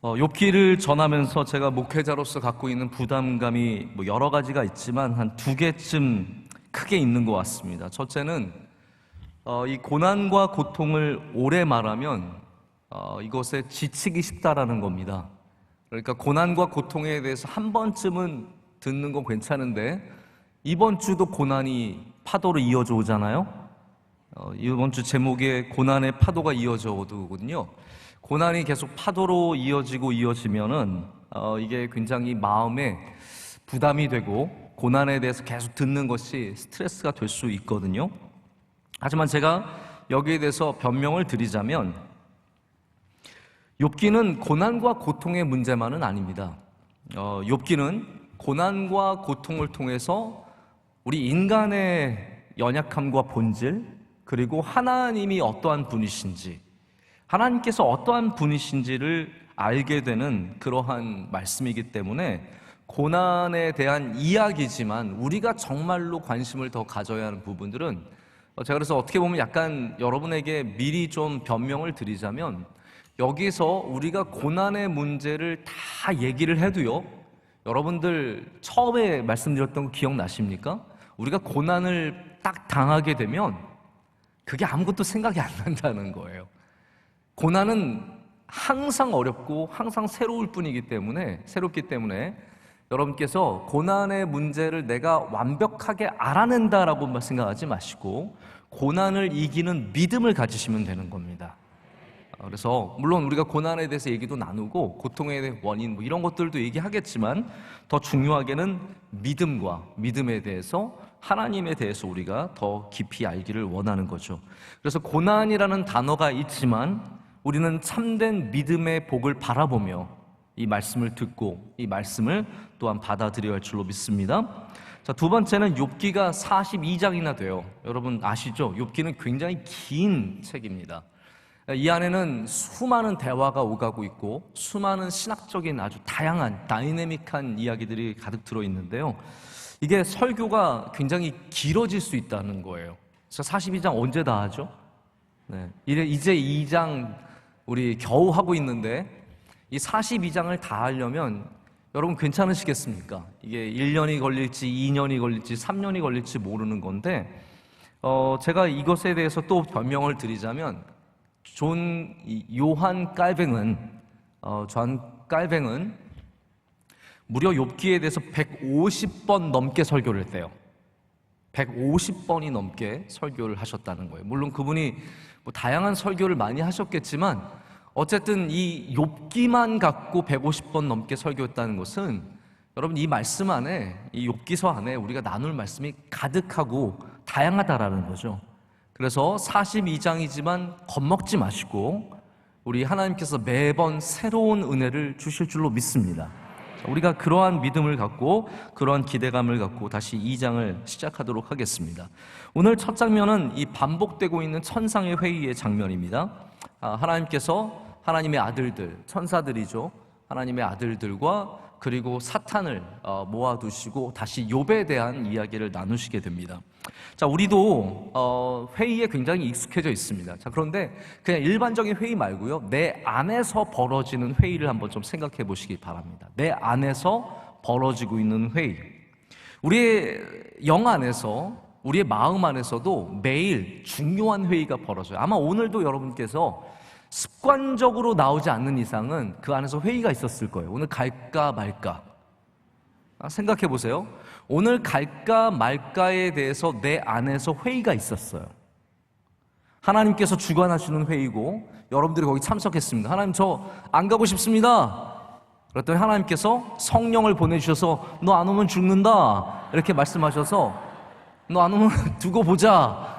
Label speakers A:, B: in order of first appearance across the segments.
A: 욥기를 전하면서 제가 목회자로서 갖고 있는 부담감이 여러 가지가 있지만 한 두 개쯤 크게 있는 것 같습니다. 첫째는 이 고난과 고통을 오래 말하면 이것에 지치기 쉽다라는 겁니다. 그러니까 고난과 고통에 대해서 한 번쯤은 듣는 건 괜찮은데 이번 주도 고난이 파도로 이어져 오잖아요. 이번 주 제목에 고난의 파도가 이어져 오거든요. 고난이 계속 파도로 이어지면은 이게 굉장히 마음에 부담이 되고 고난에 대해서 계속 듣는 것이 스트레스가 될 수 있거든요. 하지만 제가 여기에 대해서 변명을 드리자면 욥기는 고난과 고통의 문제만은 아닙니다. 욥기는 고난과 고통을 통해서 우리 인간의 연약함과 본질, 그리고 하나님이 어떠한 분이신지, 하나님께서 어떠한 분이신지를 알게 되는 그러한 말씀이기 때문에 고난에 대한 이야기지만 우리가 정말로 관심을 더 가져야 하는 부분들은 제가 그래서 어떻게 보면 약간 여러분에게 미리 좀 변명을 드리자면 여기서 우리가 고난의 문제를 다 얘기를 해도요, 여러분들 처음에 말씀드렸던 거 기억나십니까? 우리가 고난을 딱 당하게 되면 그게 아무것도 생각이 안 난다는 거예요. 고난은 항상 어렵고 항상 새롭기 때문에 여러분께서 고난의 문제를 내가 완벽하게 알아낸다라고 생각하지 마시고 고난을 이기는 믿음을 가지시면 되는 겁니다. 그래서 물론 우리가 고난에 대해서 얘기도 나누고 고통의 대한 원인 이런 것들도 얘기하겠지만 더 중요하게는 믿음에 대해서, 하나님에 대해서 우리가 더 깊이 알기를 원하는 거죠. 그래서 고난이라는 단어가 있지만 우리는 참된 믿음의 복을 바라보며 이 말씀을 듣고 이 말씀을 또한 받아들여야 할 줄로 믿습니다. 자, 두 번째는 욥기가 42장이나 돼요. 여러분 아시죠? 욥기는 굉장히 긴 책입니다. 이 안에는 수많은 대화가 오가고 있고 수많은 신학적인 아주 다양한 다이내믹한 이야기들이 가득 들어있는데요, 이게 설교가 굉장히 길어질 수 있다는 거예요. 그래서 42장 언제 다 하죠? 이제 2장 우리 겨우 하고 있는데 이 42장을 다 하려면 여러분 괜찮으시겠습니까? 이게 1년이 걸릴지 2년이 걸릴지 3년이 걸릴지 모르는 건데 제가 이것에 대해서 또 변명을 드리자면 요한 깔뱅은 무려 욥기에 대해서 150번 넘게 설교를 했대요. 150번이 넘게 설교를 하셨다는 거예요. 물론 그분이 다양한 설교를 많이 하셨겠지만 어쨌든 이 욥기만 갖고 150번 넘게 설교했다는 것은 여러분 이 말씀 안에, 이 욥기서 안에 우리가 나눌 말씀이 가득하고 다양하다라는 거죠. 그래서 42장이지만 겁먹지 마시고 우리 하나님께서 매번 새로운 은혜를 주실 줄로 믿습니다. 우리가 그러한 믿음을 갖고 그러한 기대감을 갖고 다시 2장을 시작하도록 하겠습니다. 오늘 첫 장면은 이 반복되고 있는 천상의 회의의 장면입니다. 하나님께서 하나님의 아들들, 천사들이죠, 하나님의 아들들과 그리고 사탄을 모아두시고 다시 욥에 대한 이야기를 나누시게 됩니다. 자, 우리도 회의에 굉장히 익숙해져 있습니다. 자, 그런데 그냥 일반적인 회의 말고요, 내 안에서 벌어지는 회의를 한번 좀 생각해 보시기 바랍니다. 내 안에서 벌어지고 있는 회의, 우리의 영 안에서, 우리의 마음 안에서도 매일 중요한 회의가 벌어져요. 아마 오늘도 여러분께서 습관적으로 나오지 않는 이상은 그 안에서 회의가 있었을 거예요. 오늘 갈까 말까 생각해 보세요. 오늘 갈까 말까에 대해서 내 안에서 회의가 있었어요. 하나님께서 주관하시는 회의고 여러분들이 거기 참석했습니다. 하나님, 저 안 가고 싶습니다. 그랬더니 하나님께서 성령을 보내주셔서 너 안 오면 죽는다 이렇게 말씀하셔서 너 안 오면 두고 보자.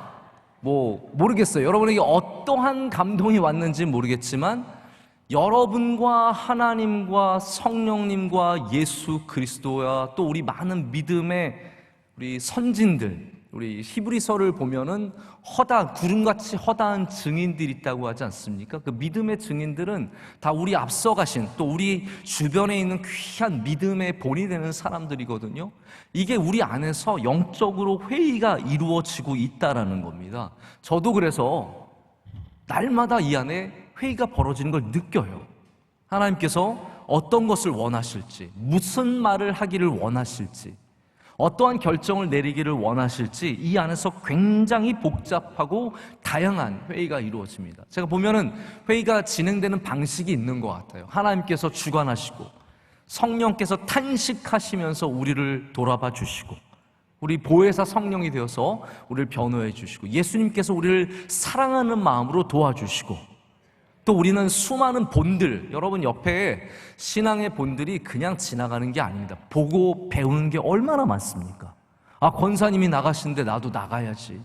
A: 모르겠어요. 여러분에게 어떠한 감동이 왔는지 모르겠지만 여러분과 하나님과 성령님과 예수 그리스도와 또 우리 많은 믿음의 우리 선진들, 우리 히브리서를 보면은 구름같이 허다한 증인들이 있다고 하지 않습니까? 그 믿음의 증인들은 다 우리 앞서가신, 또 우리 주변에 있는 귀한 믿음의 본이 되는 사람들이거든요. 이게 우리 안에서 영적으로 회의가 이루어지고 있다라는 겁니다. 저도 그래서 날마다 이 안에 회의가 벌어지는 걸 느껴요. 하나님께서 어떤 것을 원하실지, 무슨 말을 하기를 원하실지, 어떠한 결정을 내리기를 원하실지 이 안에서 굉장히 복잡하고 다양한 회의가 이루어집니다. 제가 보면은 회의가 진행되는 방식이 있는 것 같아요. 하나님께서 주관하시고 성령께서 탄식하시면서 우리를 돌아봐 주시고, 우리 보혜사 성령이 되어서 우리를 변호해 주시고, 예수님께서 우리를 사랑하는 마음으로 도와주시고, 또 우리는 수많은 본들, 여러분 옆에 신앙의 본들이 그냥 지나가는 게 아닙니다. 보고 배우는 게 얼마나 많습니까? 아, 권사님이 나가시는데 나도 나가야지.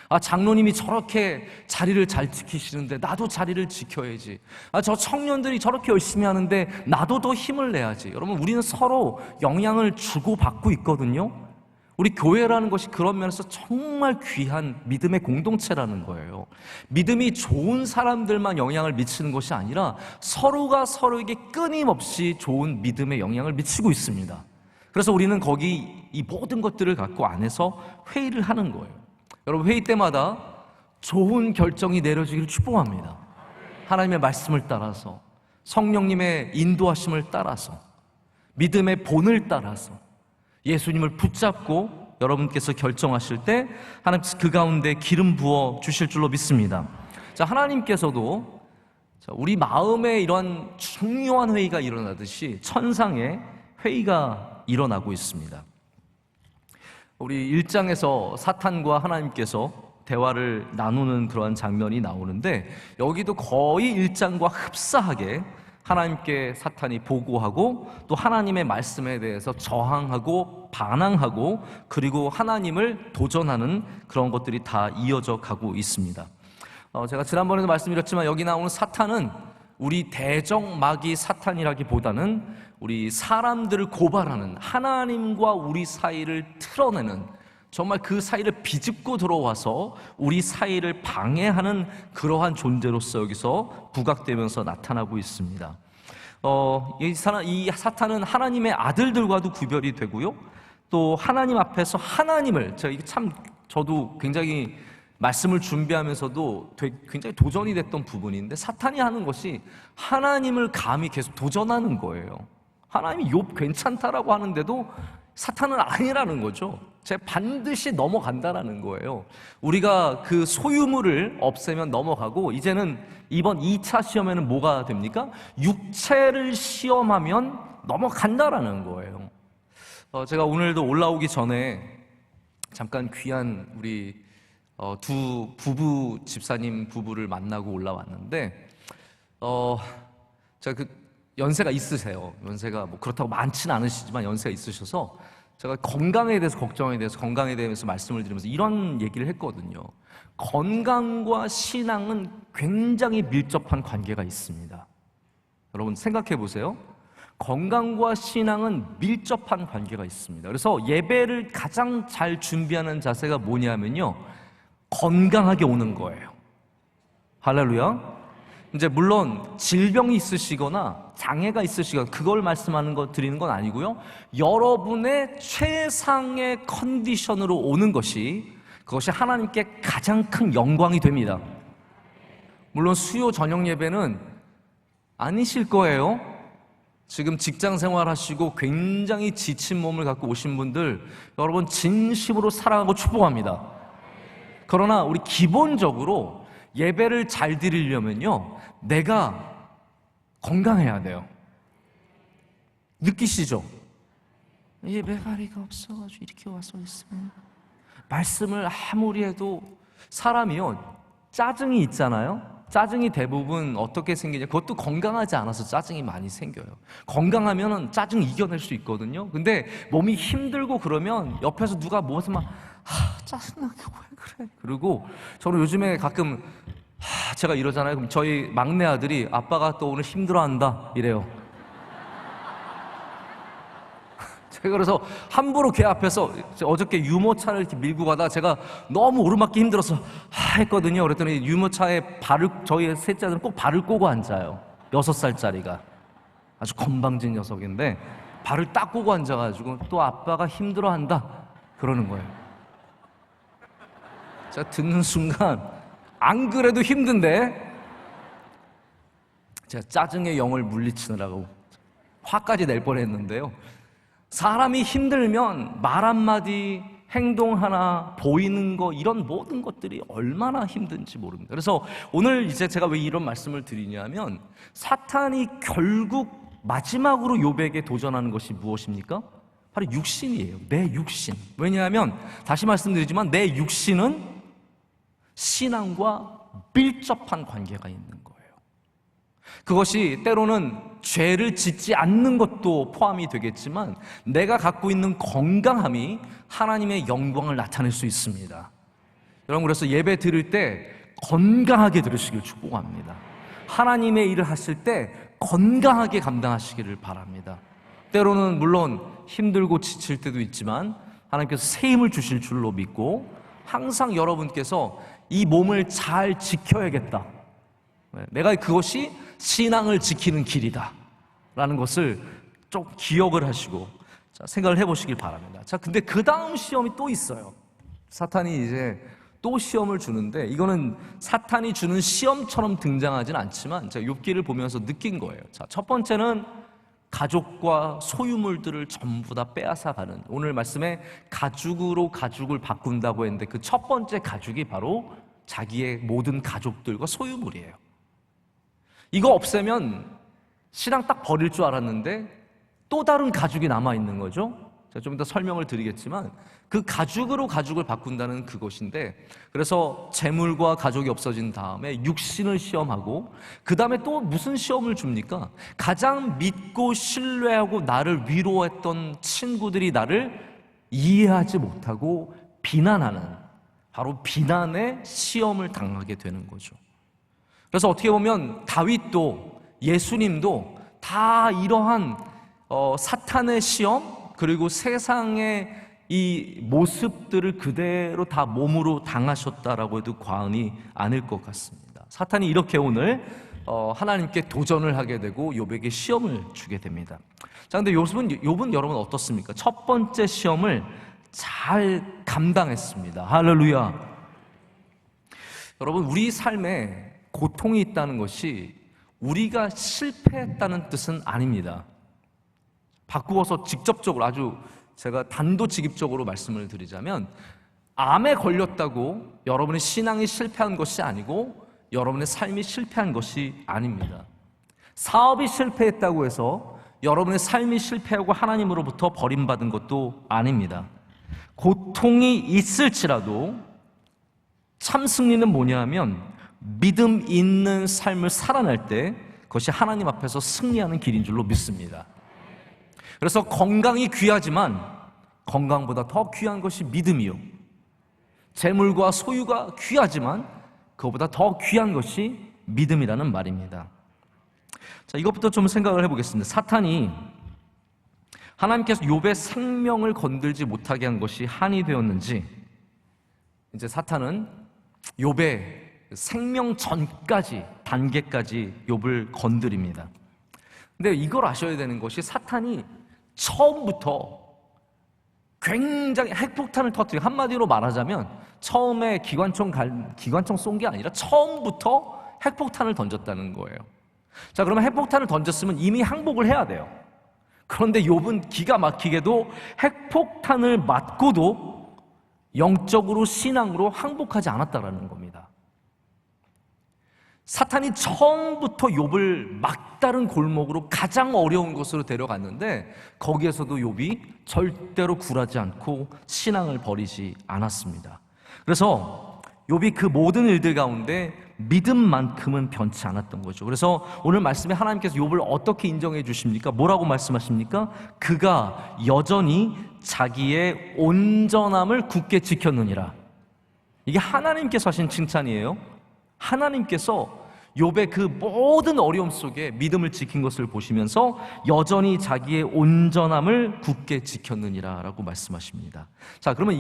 A: 아, 장로님이 저렇게 자리를 잘 지키시는데 나도 자리를 지켜야지. 아, 저 청년들이 저렇게 열심히 하는데 나도 더 힘을 내야지. 여러분, 우리는 서로 영향을 주고받고 있거든요. 우리 교회라는 것이 그런 면에서 정말 귀한 믿음의 공동체라는 거예요. 믿음이 좋은 사람들만 영향을 미치는 것이 아니라 서로가 서로에게 끊임없이 좋은 믿음의 영향을 미치고 있습니다. 그래서 우리는 거기 이 모든 것들을 갖고 안에서 회의를 하는 거예요. 여러분, 회의 때마다 좋은 결정이 내려지기를 축복합니다. 하나님의 말씀을 따라서, 성령님의 인도하심을 따라서, 믿음의 본을 따라서 예수님을 붙잡고 여러분께서 결정하실 때 하나님께서 그 가운데 기름 부어 주실 줄로 믿습니다. 자, 하나님께서도 우리 마음에 이런 중요한 회의가 일어나듯이 천상의 회의가 일어나고 있습니다. 우리 1장에서 사탄과 하나님께서 대화를 나누는 그러한 장면이 나오는데, 여기도 거의 1장과 흡사하게 하나님께 사탄이 보고하고 또 하나님의 말씀에 대해서 저항하고 반항하고 그리고 하나님을 도전하는 그런 것들이 다 이어져 가고 있습니다. 제가 지난번에도 말씀드렸지만 여기 나오는 사탄은 우리 대적마귀 사탄이라기보다는 우리 사람들을 고발하는, 하나님과 우리 사이를 틀어내는, 정말 그 사이를 비집고 들어와서 우리 사이를 방해하는 그러한 존재로서 여기서 부각되면서 나타나고 있습니다. 이 사탄은 하나님의 아들들과도 구별이 되고요, 또 하나님 앞에서 하나님을, 저도 굉장히 말씀을 준비하면서도 굉장히 도전이 됐던 부분인데, 사탄이 하는 것이 하나님을 감히 계속 도전하는 거예요. 하나님이 욥 괜찮다라고 하는데도 사탄은 아니라는 거죠. 반드시 넘어간다라는 거예요. 우리가 그 소유물을 없애면 넘어가고, 이제는 이번 2차 시험에는 뭐가 됩니까? 육체를 시험하면 넘어간다라는 거예요. 제가 오늘도 올라오기 전에 잠깐 귀한 우리 두 부부, 집사님 부부를 만나고 올라왔는데, 제가 연세가 있으세요. 연세가 뭐 그렇다고 많지는 않으시지만 연세가 있으셔서 제가 건강에 대해서 건강에 대해서 말씀을 드리면서 이런 얘기를 했거든요. 건강과 신앙은 굉장히 밀접한 관계가 있습니다. 여러분 생각해 보세요. 건강과 신앙은 밀접한 관계가 있습니다. 그래서 예배를 가장 잘 준비하는 자세가 뭐냐면요, 건강하게 오는 거예요. 할렐루야. 이제 물론 질병이 있으시거나 장애가 있으시거나 그걸 말씀하는 거 드리는 건 아니고요, 여러분의 최상의 컨디션으로 오는 것이, 그것이 하나님께 가장 큰 영광이 됩니다. 물론 수요 저녁 예배는 아니실 거예요. 지금 직장 생활하시고 굉장히 지친 몸을 갖고 오신 분들, 여러분 진심으로 사랑하고 축복합니다. 그러나 우리 기본적으로 예배를 잘 드리려면요, 내가 건강해야 돼요. 느끼시죠? 예배가리가 없어가지고 이렇게 와서 있으면, 말씀을 아무리 해도 사람이요, 짜증이 있잖아요. 짜증이 대부분 어떻게 생기냐, 그것도 건강하지 않아서 짜증이 많이 생겨요. 건강하면 짜증 이겨낼 수 있거든요. 근데 몸이 힘들고 그러면 옆에서 누가 무엇을 막 짜증나게 왜 그래? 그리고 저는 요즘에 가끔 제가 이러잖아요. 그럼 저희 막내 아들이 아빠가 또 오늘 힘들어한다 이래요. 제가 그래서 함부로 걔 앞에서, 어저께 유모차를 이렇게 밀고 가다 제가 너무 오르막기 힘들어서 했거든요. 그랬더니 유모차에 저희 셋째 아들은 꼭 발을 꼬고 앉아요. 6살짜리가 아주 건방진 녀석인데 발을 딱 꼬고 앉아가지고 또 아빠가 힘들어한다 그러는 거예요. 제가 듣는 순간 안 그래도 힘든데, 제가 짜증의 영을 물리치느라고 화까지 낼 뻔했는데요. 사람이 힘들면 말 한마디, 행동 하나, 보이는 거, 이런 모든 것들이 얼마나 힘든지 모릅니다. 그래서 오늘 이제 제가 왜 이런 말씀을 드리냐면, 사탄이 결국 마지막으로 욥에게 도전하는 것이 무엇입니까? 바로 육신이에요. 내 육신. 왜냐하면 다시 말씀드리지만 내 육신은 신앙과 밀접한 관계가 있는 거예요. 그것이 때로는 죄를 짓지 않는 것도 포함이 되겠지만, 내가 갖고 있는 건강함이 하나님의 영광을 나타낼 수 있습니다. 여러분, 그래서 예배 드릴 때 건강하게 들으시길 축복합니다. 하나님의 일을 하실 때 건강하게 감당하시기를 바랍니다. 때로는 물론 힘들고 지칠 때도 있지만 하나님께서 새 힘을 주실 줄로 믿고, 항상 여러분께서 이 몸을 잘 지켜야겠다, 내가 그것이 신앙을 지키는 길이다 라는 것을 좀 기억을 하시고 생각을 해보시길 바랍니다. 자, 근데 그 다음 시험이 또 있어요. 사탄이 이제 또 시험을 주는데, 이거는 사탄이 주는 시험처럼 등장하진 않지만 제가 욥기를 보면서 느낀 거예요. 자, 첫 번째는 가족과 소유물들을 전부 다 빼앗아가는, 오늘 말씀에 가죽으로 가죽을 바꾼다고 했는데 그 첫 번째 가죽이 바로 자기의 모든 가족들과 소유물이에요. 이거 없애면 신앙 딱 버릴 줄 알았는데 또 다른 가죽이 남아있는 거죠. 제가 좀 이따 설명을 드리겠지만, 그 가죽으로 가죽을 바꾼다는 그것인데, 그래서 재물과 가족이 없어진 다음에 육신을 시험하고, 그 다음에 또 무슨 시험을 줍니까? 가장 믿고 신뢰하고 나를 위로했던 친구들이 나를 이해하지 못하고 비난하는, 바로 비난의 시험을 당하게 되는 거죠. 그래서 어떻게 보면 다윗도 예수님도 다 이러한 사탄의 시험, 그리고 세상의 이 모습들을 그대로 다 몸으로 당하셨다라고 해도 과언이 아닐 것 같습니다. 사탄이 이렇게 오늘 하나님께 도전을 하게 되고 욥에게 시험을 주게 됩니다. 자, 근데 욥은 여러분 어떻습니까? 첫 번째 시험을 잘 감당했습니다. 할렐루야. 여러분, 우리 삶에 고통이 있다는 것이 우리가 실패했다는 뜻은 아닙니다. 바꾸어서 직접적으로, 아주 제가 단도직입적으로 말씀을 드리자면, 암에 걸렸다고 여러분의 신앙이 실패한 것이 아니고 여러분의 삶이 실패한 것이 아닙니다. 사업이 실패했다고 해서 여러분의 삶이 실패하고 하나님으로부터 버림받은 것도 아닙니다. 고통이 있을지라도 참 승리는 뭐냐 하면, 믿음 있는 삶을 살아낼 때 그것이 하나님 앞에서 승리하는 길인 줄로 믿습니다. 그래서 건강이 귀하지만 건강보다 더 귀한 것이 믿음이요, 재물과 소유가 귀하지만 그것보다 더 귀한 것이 믿음이라는 말입니다. 자, 이것부터 좀 생각을 해보겠습니다. 사탄이 하나님께서 욥의 생명을 건들지 못하게 한 것이 한이 되었는지, 이제 사탄은 욥의 생명 전까지, 단계까지 욥을 건드립니다. 근데 이걸 아셔야 되는 것이, 사탄이 처음부터 굉장히 핵폭탄을 터뜨리고, 한마디로 말하자면 처음에 기관총 쏜 게 아니라 처음부터 핵폭탄을 던졌다는 거예요. 자, 그러면 핵폭탄을 던졌으면 이미 항복을 해야 돼요. 그런데 욥은 기가 막히게도 핵폭탄을 맞고도 영적으로, 신앙으로 항복하지 않았다라는 겁니다. 사탄이 처음부터 욥을 막다른 골목으로 가장 어려운 곳으로 데려갔는데, 거기에서도 욥이 절대로 굴하지 않고 신앙을 버리지 않았습니다. 그래서 욥이 그 모든 일들 가운데 믿음만큼은 변치 않았던 거죠. 그래서 오늘 말씀에 하나님께서 욥을 어떻게 인정해 주십니까? 뭐라고 말씀하십니까? 그가 여전히 자기의 온전함을 굳게 지켰느니라. 이게 하나님께서 하신 칭찬이에요. 하나님께서 욥의 그 모든 어려움 속에 믿음을 지킨 것을 보시면서 여전히 자기의 온전함을 굳게 지켰느니라 라고 말씀하십니다. 자, 그러면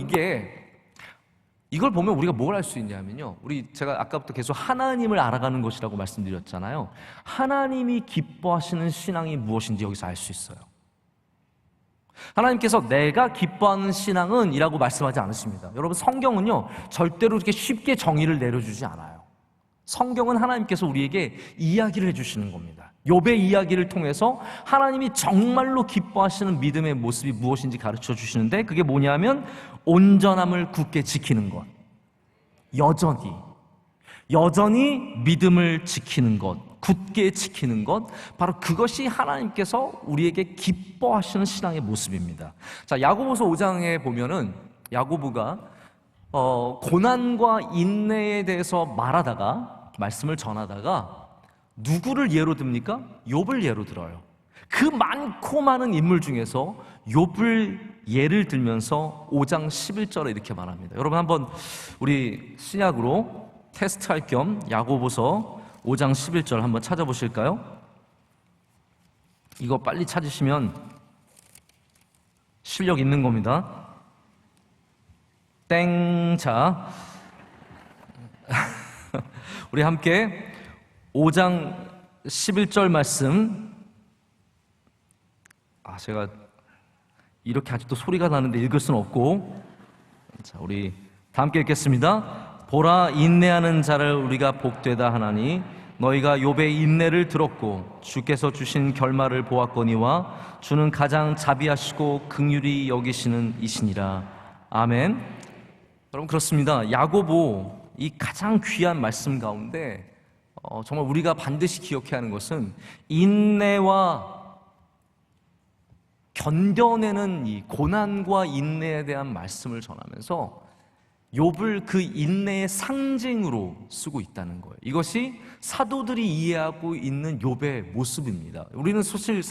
A: 이걸 보면 우리가 뭘 알 수 있냐면요, 제가 아까부터 계속 하나님을 알아가는 것이라고 말씀드렸잖아요. 하나님이 기뻐하시는 신앙이 무엇인지 여기서 알 수 있어요. 하나님께서 내가 기뻐하는 신앙은 이라고 말씀하지 않으십니다. 여러분, 성경은요 절대로 이렇게 쉽게 정의를 내려주지 않아요. 성경은 하나님께서 우리에게 이야기를 해주시는 겁니다. 욥의 이야기를 통해서 하나님이 정말로 기뻐하시는 믿음의 모습이 무엇인지 가르쳐 주시는데, 그게 뭐냐면 온전함을 굳게 지키는 것, 여전히 믿음을 지키는 것, 굳게 지키는 것, 바로 그것이 하나님께서 우리에게 기뻐하시는 신앙의 모습입니다. 자, 야고보서 5장에 보면은 야고보가 고난과 인내에 대해서 말씀을 전하다가 누구를 예로 듭니까? 욥을 예로 들어요. 그 많고 많은 인물 중에서 욥을 예를 들면서 5장 11절에 이렇게 말합니다. 여러분, 한번 우리 신약으로 테스트할 겸 야고보서 5장 11절 한번 찾아보실까요? 이거 빨리 찾으시면 실력 있는 겁니다. 자, 우리 함께 5장 11절 말씀. 제가 이렇게 아직도 소리가 나는데 읽을 수는 없고, 자, 우리 다 함께 읽겠습니다. 보라, 인내하는 자를 우리가 복되다 하나니 너희가 욥의 인내를 들었고 주께서 주신 결말을 보았거니와 주는 가장 자비하시고 긍휼히 여기시는 이시니라. 아멘. 여러분, 그렇습니다. 야고보 이 가장 귀한 말씀 가운데 정말 우리가 반드시 기억해야 하는 것은 인내와 견뎌내는 이 고난과 인내에 대한 말씀을 전하면서 욥을 그 인내의 상징으로 쓰고 있다는 거예요. 이것이 사도들이 이해하고 있는 욥의 모습입니다. 우리는 사실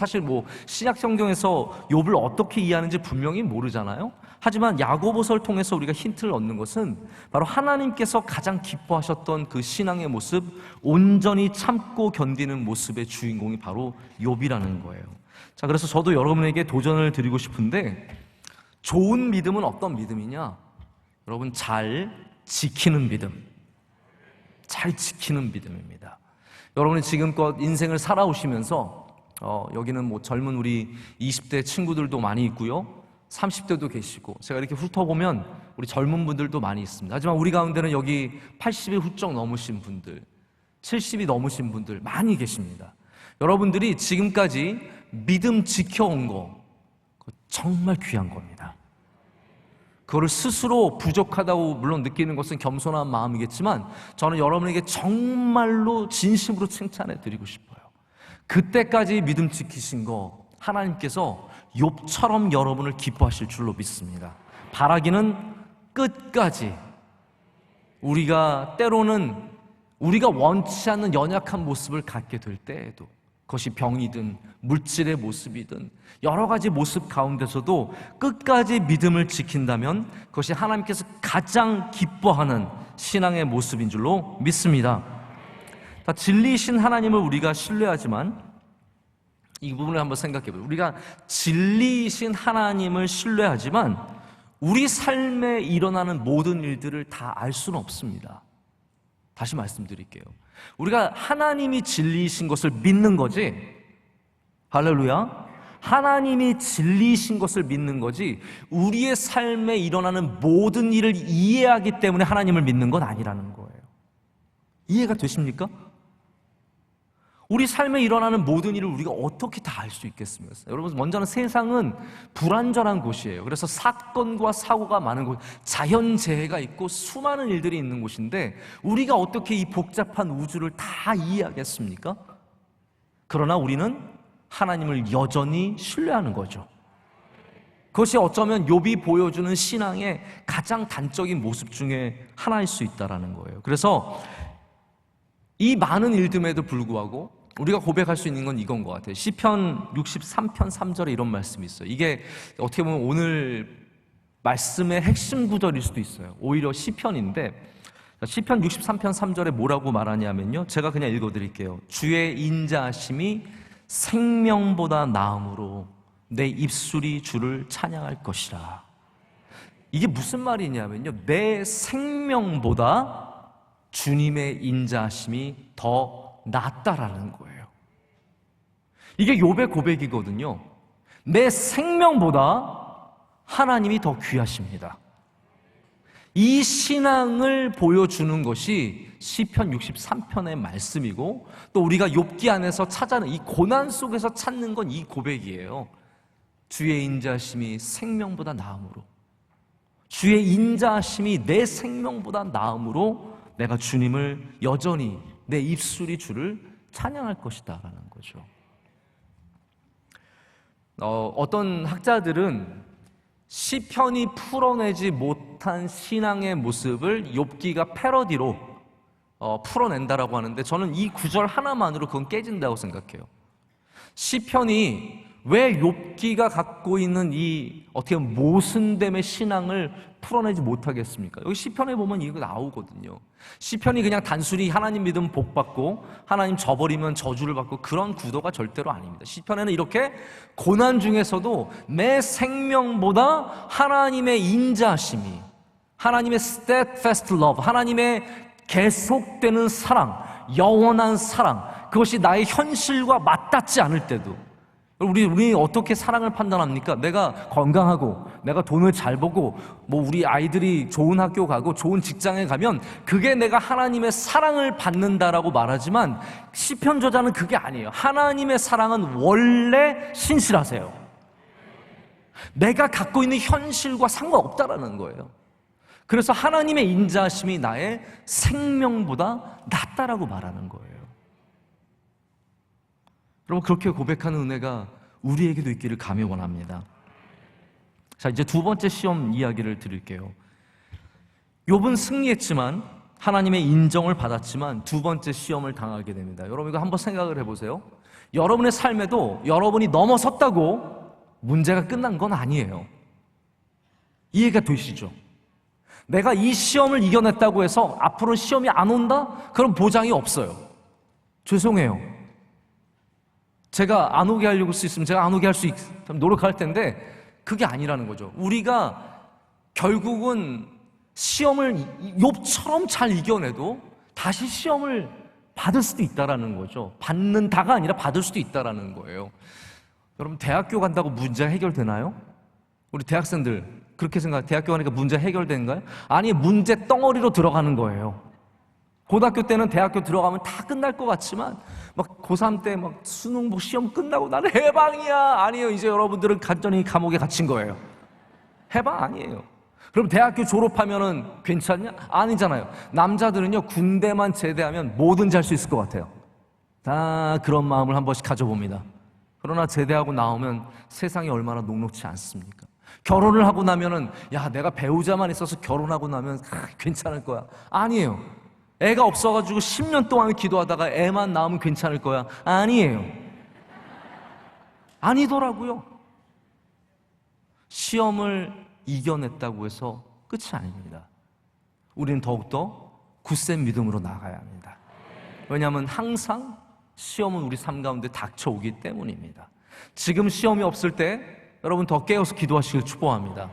A: 신약 성경에서 욥을 어떻게 이해하는지 분명히 모르잖아요. 하지만 야고보서를 통해서 우리가 힌트를 얻는 것은 바로 하나님께서 가장 기뻐하셨던 그 신앙의 모습, 온전히 참고 견디는 모습의 주인공이 바로 욥이라는 거예요. 자, 그래서 저도 여러분에게 도전을 드리고 싶은데, 좋은 믿음은 어떤 믿음이냐? 여러분, 잘 지키는 믿음입니다. 여러분이 지금껏 인생을 살아오시면서 여기는 젊은 우리 20대 친구들도 많이 있고요, 30대도 계시고, 제가 이렇게 훑어보면 우리 젊은 분들도 많이 있습니다. 하지만 우리 가운데는 여기 80이 훌쩍 넘으신 분들, 70이 넘으신 분들 많이 계십니다. 여러분들이 지금까지 믿음 지켜온 거 정말 귀한 겁니다. 그거를 스스로 부족하다고 물론 느끼는 것은 겸손한 마음이겠지만, 저는 여러분에게 정말로 진심으로 칭찬해 드리고 싶어요. 그때까지 믿음 지키신 거 하나님께서 욥처럼 여러분을 기뻐하실 줄로 믿습니다. 바라기는 끝까지, 우리가 때로는 우리가 원치 않는 연약한 모습을 갖게 될 때에도, 그것이 병이든 물질의 모습이든 여러 가지 모습 가운데서도 끝까지 믿음을 지킨다면 그것이 하나님께서 가장 기뻐하는 신앙의 모습인 줄로 믿습니다. 진리이신 하나님을 우리가 신뢰하지만, 이 부분을 한번 생각해 보세요. 우리가 진리이신 하나님을 신뢰하지만 우리 삶에 일어나는 모든 일들을 다 알 수는 없습니다. 다시 말씀드릴게요. 우리가 하나님이 진리이신 것을 믿는 거지, 할렐루야, 하나님이 진리이신 것을 믿는 거지, 우리의 삶에 일어나는 모든 일을 이해하기 때문에 하나님을 믿는 건 아니라는 거예요. 이해가 되십니까? 우리 삶에 일어나는 모든 일을 우리가 어떻게 다 알 수 있겠습니까? 여러분, 먼저는 세상은 불완전한 곳이에요. 그래서 사건과 사고가 많은 곳, 자연재해가 있고 수많은 일들이 있는 곳인데 우리가 어떻게 이 복잡한 우주를 다 이해하겠습니까? 그러나 우리는 하나님을 여전히 신뢰하는 거죠. 그것이 어쩌면 욥이 보여주는 신앙의 가장 단적인 모습 중에 하나일 수 있다는 거예요. 그래서 이 많은 일들에도 불구하고 우리가 고백할 수 있는 건 이건 것 같아요. 시편 63편 3절에 이런 말씀이 있어요. 이게 어떻게 보면 오늘 말씀의 핵심 구절일 수도 있어요. 오히려 시편인데, 시편 63편 3절에 뭐라고 말하냐면요, 제가 그냥 읽어드릴게요. 주의 인자하심이 생명보다 나음으로 내 입술이 주를 찬양할 것이라. 이게 무슨 말이냐면요, 내 생명보다 주님의 인자하심이 더 낫다라는 거예요. 이게 욥의 고백이거든요. 내 생명보다 하나님이 더 귀하십니다. 이 신앙을 보여주는 것이 시편 63편의 말씀이고, 또 우리가 욥기 안에서 찾아는 이 고난 속에서 찾는 건 이 고백이에요. 주의 인자하심이 생명보다 나음으로, 주의 인자하심이 내 생명보다 나음으로 내가 주님을 여전히 내 입술이 주를 찬양할 것이다 라는 거죠. 어떤 학자들은 시편이 풀어내지 못한 신앙의 모습을 욥기가 패러디로 풀어낸다라고 하는데, 저는 이 구절 하나만으로 그건 깨진다고 생각해요. 시편이 왜 욥기가 갖고 있는 이 어떻게 보면 모순됨의 신앙을 풀어내지 못하겠습니까? 여기 시편에 보면 이거 나오거든요. 시편이 그냥 단순히 하나님 믿으면 복 받고 하나님 저버리면 저주를 받고 그런 구도가 절대로 아닙니다. 시편에는 이렇게 고난 중에서도 내 생명보다 하나님의 인자하심이, 하나님의 steadfast love, 하나님의 계속되는 사랑, 영원한 사랑, 그것이 나의 현실과 맞닿지 않을 때도, 우리 어떻게 사랑을 판단합니까? 내가 건강하고 내가 돈을 잘 벌고 우리 아이들이 좋은 학교 가고 좋은 직장에 가면 그게 내가 하나님의 사랑을 받는다라고 말하지만, 시편 저자는 그게 아니에요. 하나님의 사랑은 원래 신실하세요. 내가 갖고 있는 현실과 상관없다라는 거예요. 그래서 하나님의 인자하심이 나의 생명보다 낫다라고 말하는 거예요. 여러분, 그렇게 고백하는 은혜가 우리에게도 있기를 감히 원합니다. 자, 이제 두 번째 시험 이야기를 드릴게요. 욥은 승리했지만, 하나님의 인정을 받았지만 두 번째 시험을 당하게 됩니다. 여러분, 이거 한번 생각을 해보세요. 여러분의 삶에도 여러분이 넘어섰다고 문제가 끝난 건 아니에요. 이해가 되시죠? 내가 이 시험을 이겨냈다고 해서 앞으로 시험이 안 온다? 그럼 보장이 없어요. 죄송해요. 제가 안 오게 하려고 수 있으면 제가 안 오게 할 수 있으면 노력할 텐데, 그게 아니라는 거죠. 우리가 결국은 시험을 욥처럼 잘 이겨내도 다시 시험을 받을 수도 있다라는 거죠. 받는다가 아니라 받을 수도 있다라는 거예요. 여러분, 대학교 간다고 문제 해결되나요? 우리 대학생들 그렇게 생각해요. 대학교 가니까 문제 해결되는가요? 아니, 문제 덩어리로 들어가는 거예요. 고등학교 때는 대학교 들어가면 다 끝날 것 같지만, 막 고3 때 막 수능 시험 끝나고 나는 해방이야. 아니에요. 이제 여러분들은 간전히 감옥에 gathin 거예요. 해방 아니에요. 그럼 대학교 졸업하면은 괜찮냐? 아니잖아요. 남자들은요, 군대만 제대하면 뭐든지 할 수 있을 것 같아요. 다 그런 마음을 한 번씩 가져봅니다. 그러나 제대하고 나오면 세상이 얼마나 녹록지 않습니까? 결혼을 하고 나면은, 야, 내가 배우자만 있어서 결혼하고 나면 괜찮을 거야. 아니에요. 애가 없어가지고 10년 동안 기도하다가 애만 낳으면 괜찮을 거야. 아니에요. 아니더라고요. 시험을 이겨냈다고 해서 끝이 아닙니다. 우리는 더욱더 굳센 믿음으로 나가야 합니다. 왜냐하면 항상 시험은 우리 삶 가운데 닥쳐오기 때문입니다. 지금 시험이 없을 때 여러분 더 깨어서 기도하시길 축복합니다.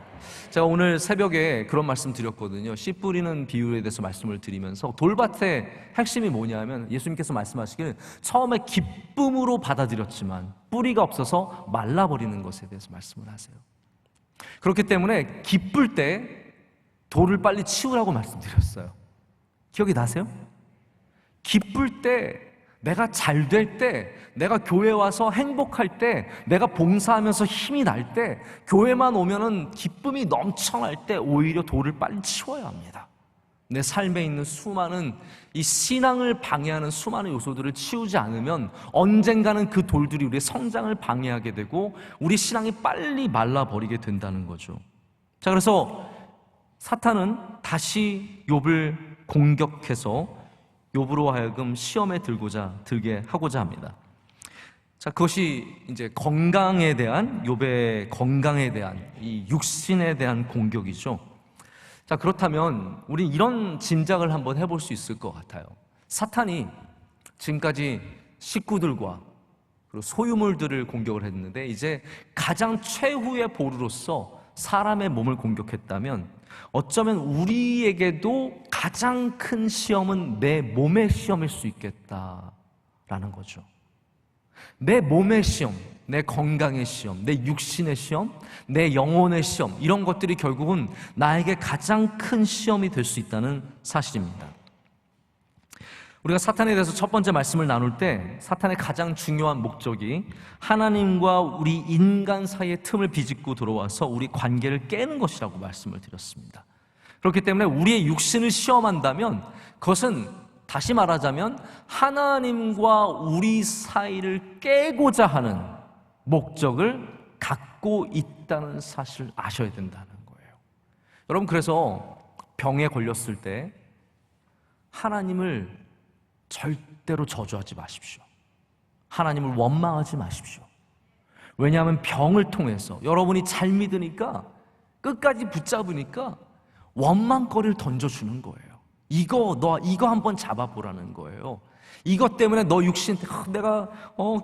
A: 제가 오늘 새벽에 그런 말씀 드렸거든요. 씨 뿌리는 비유에 대해서 말씀을 드리면서, 돌밭의 핵심이 뭐냐면, 예수님께서 말씀하시기를 처음에 기쁨으로 받아들였지만 뿌리가 없어서 말라버리는 것에 대해서 말씀을 하세요. 그렇기 때문에 기쁠 때 돌을 빨리 치우라고 말씀드렸어요. 기억이 나세요? 기쁠 때, 내가 잘 될 때, 내가 교회 와서 행복할 때, 내가 봉사하면서 힘이 날 때, 교회만 오면은 기쁨이 넘쳐날 때 오히려 돌을 빨리 치워야 합니다. 내 삶에 있는 수많은 이 신앙을 방해하는 수많은 요소들을 치우지 않으면 언젠가는 그 돌들이 우리의 성장을 방해하게 되고 우리 신앙이 빨리 말라버리게 된다는 거죠. 자, 그래서 사탄은 다시 욥을 공격해서 욥으로 하여금 시험에 들게 하고자 합니다. 자, 그것이 이제 건강에 대한, 욥의 건강에 대한, 이 육신에 대한 공격이죠. 자, 그렇다면 우리 이런 짐작을 한번 해볼 수 있을 것 같아요. 사탄이 지금까지 식구들과 그리고 소유물들을 공격을 했는데, 이제 가장 최후의 보루로서 사람의 몸을 공격했다면, 어쩌면 우리에게도 가장 큰 시험은 내 몸의 시험일 수 있겠다라는 거죠. 내 몸의 시험, 내 건강의 시험, 내 육신의 시험, 내 영혼의 시험, 이런 것들이 결국은 나에게 가장 큰 시험이 될 수 있다는 사실입니다. 우리가 사탄에 대해서 첫 번째 말씀을 나눌 때 사탄의 가장 중요한 목적이 하나님과 우리 인간 사이의 틈을 비집고 들어와서 우리 관계를 깨는 것이라고 말씀을 드렸습니다. 그렇기 때문에 우리의 육신을 시험한다면 그것은 다시 말하자면 하나님과 우리 사이를 깨고자 하는 목적을 갖고 있다는 사실을 아셔야 된다는 거예요. 여러분, 그래서 병에 걸렸을 때 하나님을 절대로 저주하지 마십시오. 하나님을 원망하지 마십시오. 왜냐하면 병을 통해서 여러분이 잘 믿으니까, 끝까지 붙잡으니까 원망거리를 던져주는 거예요. 이거 한번 잡아보라는 거예요. 이것 때문에 너 육신, 내가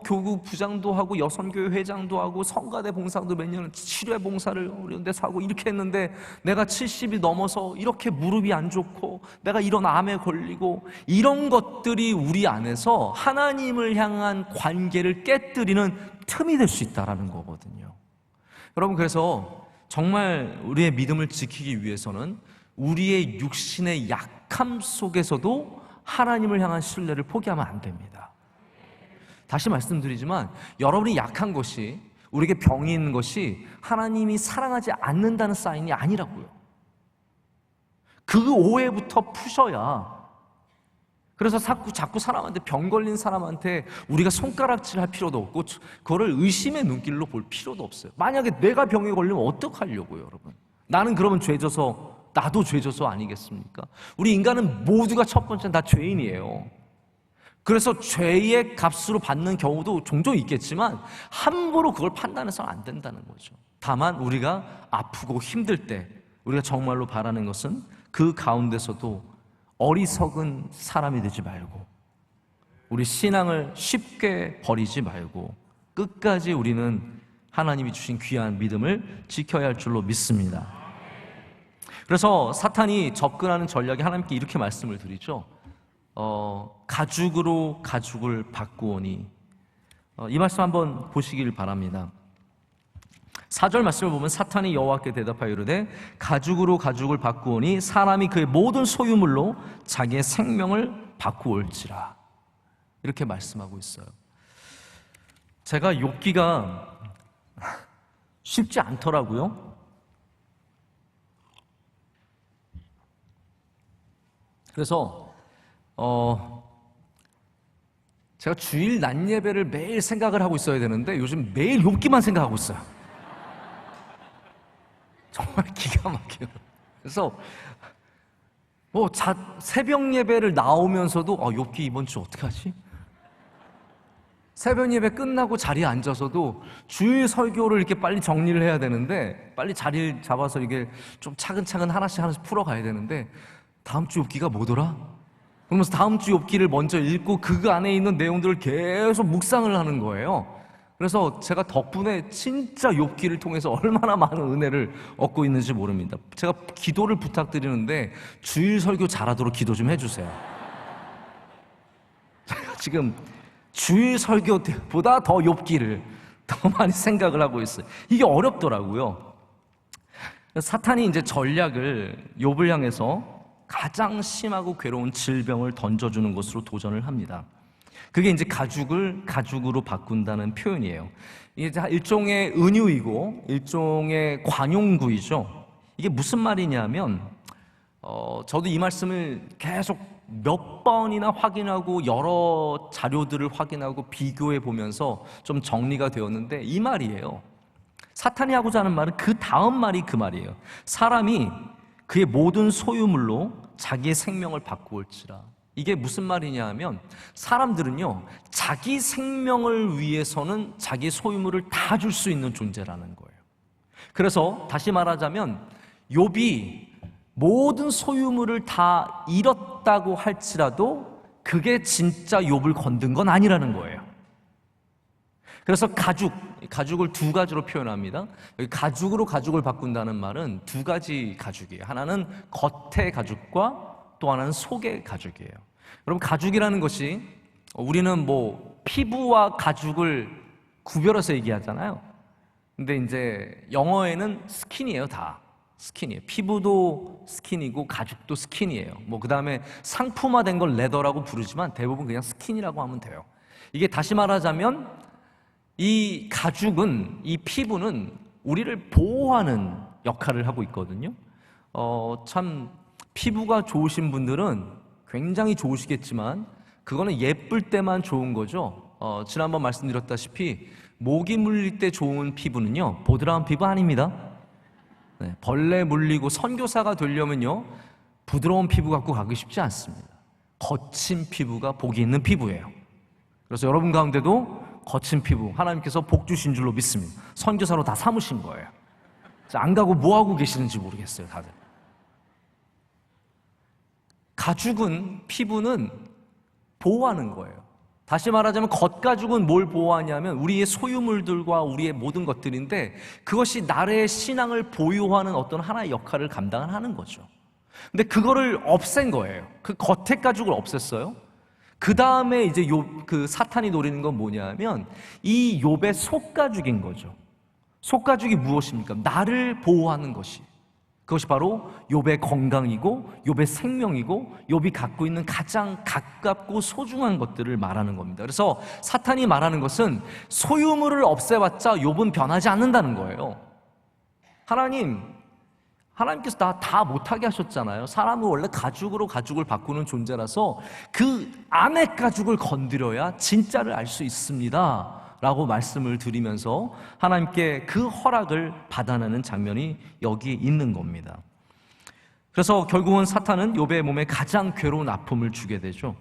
A: 교구 부장도 하고 여선교회 회장도 하고 성가대 봉사도 몇 년 치료회 봉사를 이런 데서 하고 이렇게 했는데 내가 70이 넘어서 이렇게 무릎이 안 좋고 내가 이런 암에 걸리고, 이런 것들이 우리 안에서 하나님을 향한 관계를 깨뜨리는 틈이 될 수 있다는 거거든요. 여러분, 그래서 정말 우리의 믿음을 지키기 위해서는 우리의 육신의 약함 속에서도 하나님을 향한 신뢰를 포기하면 안 됩니다. 다시 말씀드리지만 여러분이 약한 것이, 우리에게 병이 있는 것이 하나님이 사랑하지 않는다는 사인이 아니라고요. 그 오해부터 푸셔야. 그래서 자꾸 사람한테, 병 걸린 사람한테 우리가 손가락질 할 필요도 없고 그거를 의심의 눈길로 볼 필요도 없어요. 만약에 내가 병에 걸리면 어떡하려고요, 여러분? 나는 그러면 죄져서, 나도 죄져서 아니겠습니까? 우리 인간은 모두가 첫 번째는 다 죄인이에요. 그래서 죄의 값으로 받는 경우도 종종 있겠지만 함부로 그걸 판단해서는 안 된다는 거죠. 다만 우리가 아프고 힘들 때 우리가 정말로 바라는 것은 그 가운데서도 어리석은 사람이 되지 말고, 우리 신앙을 쉽게 버리지 말고 끝까지 우리는 하나님이 주신 귀한 믿음을 지켜야 할 줄로 믿습니다. 그래서 사탄이 접근하는 전략이 하나님께 이렇게 말씀을 드리죠. 가죽으로 가죽을 바꾸오니. 이 말씀 한번 보시길 바랍니다. 4절 말씀을 보면 사탄이 여호와께 대답하여 이르되 가죽으로 가죽을 바꾸오니 사람이 그의 모든 소유물로 자기의 생명을 바꾸올지라. 이렇게 말씀하고 있어요. 제가 욥기가 쉽지 않더라고요. 그래서 제가 주일 낮 예배를 매일 생각을 하고 있어야 되는데 요즘 매일 욥기만 생각하고 있어요. 정말 기가 막혀요. 그래서 새벽 예배를 나오면서도 욥기 이번 주 어떻게 하지? 새벽 예배 끝나고 자리에 앉아서도 주일 설교를 이렇게 빨리 정리를 해야 되는데, 빨리 자리를 잡아서 이게 좀 차근차근 하나씩 풀어가야 되는데, 다음 주 욥기가 뭐더라? 그러면서 다음 주 욥기를 먼저 읽고 그 안에 있는 내용들을 계속 묵상을 하는 거예요. 그래서 제가 덕분에 진짜 욥기를 통해서 얼마나 많은 은혜를 얻고 있는지 모릅니다. 제가 기도를 부탁드리는데 주일 설교 잘하도록 기도 좀 해주세요. 제가 지금 주일 설교보다 더 욥기를 더 많이 생각을 하고 있어요. 이게 어렵더라고요. 사탄이 이제 전략을 욥을 향해서 가장 심하고 괴로운 질병을 던져주는 것으로 도전을 합니다. 그게 이제 가죽으로 바꾼다는 표현이에요. 이게 일종의 은유이고 일종의 관용구이죠. 이게 무슨 말이냐면, 저도 이 말씀을 계속 몇 번이나 확인하고 여러 자료들을 확인하고 비교해 보면서 좀 정리가 되었는데, 이 말이에요. 사탄이 하고자 하는 말은 그 다음 말이 그 말이에요. 사람이 그의 모든 소유물로 자기의 생명을 바꾸올지라. 이게 무슨 말이냐 하면, 사람들은요 자기 생명을 위해서는 자기 소유물을 다 줄 수 있는 존재라는 거예요. 그래서 다시 말하자면 욥이 모든 소유물을 다 잃었다고 할지라도 그게 진짜 욥을 건든 건 아니라는 거예요. 그래서 가죽을 두 가지로 표현합니다. 여기 가죽으로 가죽을 바꾼다는 말은 두 가지 가죽이에요. 하나는 겉의 가죽과 또 하나는 속의 가죽이에요. 여러분, 가죽이라는 것이, 우리는 피부와 가죽을 구별해서 얘기하잖아요. 근데 이제 영어에는 스킨이에요, 다. 스킨이에요. 피부도 스킨이고 가죽도 스킨이에요. 뭐 그 다음에 상품화된 걸 레더라고 부르지만 대부분 그냥 스킨이라고 하면 돼요. 이게 다시 말하자면 이 가죽은, 이 피부는 우리를 보호하는 역할을 하고 있거든요. 참 피부가 좋으신 분들은 굉장히 좋으시겠지만 그거는 예쁠 때만 좋은 거죠. 지난번 말씀드렸다시피 모기 물릴 때 좋은 피부는요, 보드라운 피부 아닙니다. 네, 벌레 물리고 선교사가 되려면요, 부드러운 피부 갖고 가기 쉽지 않습니다. 거친 피부가 복이 있는 피부예요. 그래서 여러분 가운데도 거친 피부 하나님께서 복 주신 줄로 믿습니다. 선교사로 다 삼으신 거예요. 안 가고 뭐 하고 계시는지 모르겠어요, 다들. 가죽은, 피부는 보호하는 거예요. 다시 말하자면 겉가죽은 뭘 보호하냐면 우리의 소유물들과 우리의 모든 것들인데 그것이 나의 신앙을 보유하는 어떤 하나의 역할을 감당하는 거죠. 근데 그거를 없앤 거예요. 그 겉에 가죽을 없앴어요. 그 다음에 이제 그 사탄이 노리는 건 뭐냐면 이 욥의 속가죽인 거죠. 속가죽이 무엇입니까? 나를 보호하는 것이. 그것이 바로 욥의 건강이고 욥의 생명이고 욥이 갖고 있는 가장 가깝고 소중한 것들을 말하는 겁니다. 그래서 사탄이 말하는 것은 소유물을 없애봤자 욥은 변하지 않는다는 거예요. 하나님께서 다 못하게 하셨잖아요. 사람은 원래 가죽으로 가죽을 바꾸는 존재라서 그 안의 가죽을 건드려야 진짜를 알 수 있습니다 라고 말씀을 드리면서 하나님께 그 허락을 받아내는 장면이 여기 있는 겁니다. 그래서 결국은 사탄은 욥의 몸에 가장 괴로운 아픔을 주게 되죠.